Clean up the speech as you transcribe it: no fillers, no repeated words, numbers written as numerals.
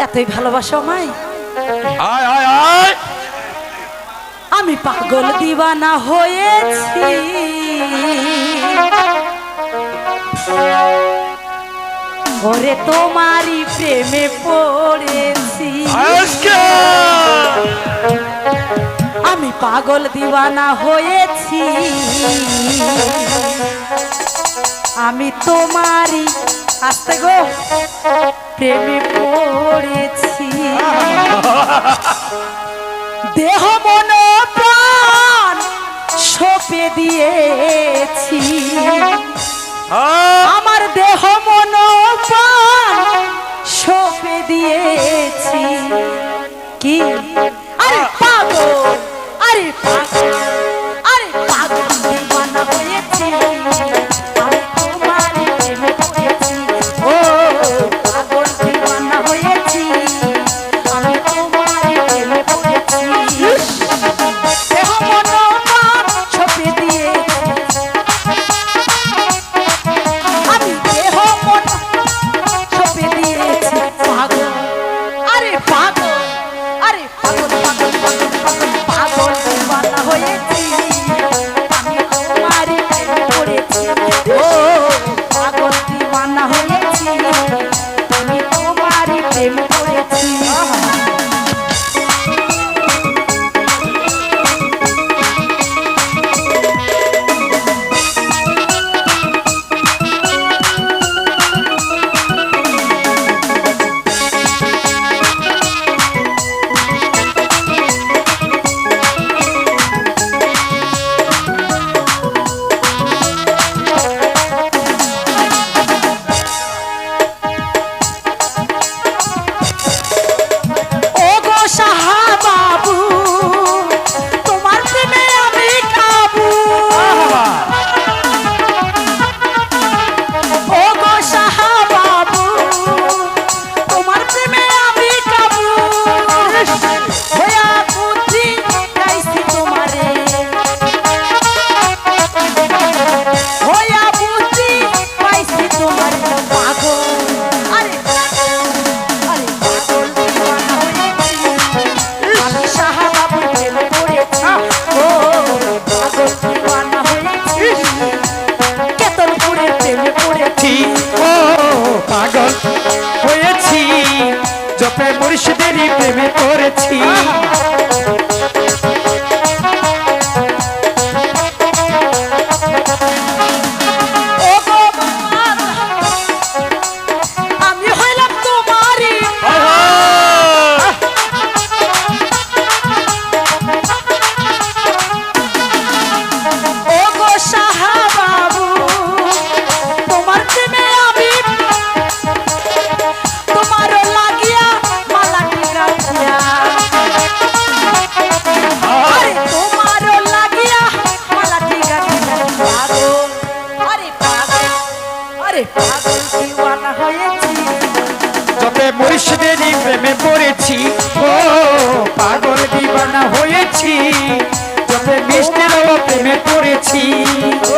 এতই ভালোবাসো আমায়। আয় আয় আয় আমি পাগল দিওয়ানা হয়েছি, ওরে তোমারই প্রেমে পড়েছি। আমি পাগল দিওয়ানা হয়েছি, আমি তোমারই আস্তে গো প্রেমে পড়েছি। দেহ মন প্রাণ সঁপে দিয়েছি, আমার দেহ মন প্রাণ সঁপে দিয়েছি। কি আরে পাগল, আরে পাগল, আরে পাগল দিওয়ানা হয়েছি, আমি তোমারই প্রেমে পড়েছি। ও পাগল দিওয়ানা হয়েছি, আমি তোমারই প্রেমে পড়েছি। দেহ মন প্রাণ সঁপে দিয়েছি, আমি দেহ মন সঁপে দিয়েছি। পাগল, আরে পাগল, আরে পাগল পাগল পাগল পাগল পাগল দিওয়ানা হয়েছি, আমি তোমারই প্রেমে পড়েছি। ও পাগল দিওয়ানা হয়েছি, আমি তোমারই প্রেমে পড়েছি। পাগল হয়েছি, জপে মুর্শিদেরই প্রেমে পড়েছি। আমি হইলাম তোমারই, ও গো সাহা বাবু, তোমার প্রেমে আমি তোমার লাগিয়া মালাটি গাঁথিয়া, আরে তোমার লাগিয়া মালাটি গাঁথিয়া। পাগল, আরে পাগল, আরে পাগল দিওয়ানা হয়েছি, জপে মুর্শিদেরই প্রেমে পড়েছি। ও পাগল দিওয়ানা হয়েছি, জপে মিষ্টিরও প্রেমে পড়েছি। ও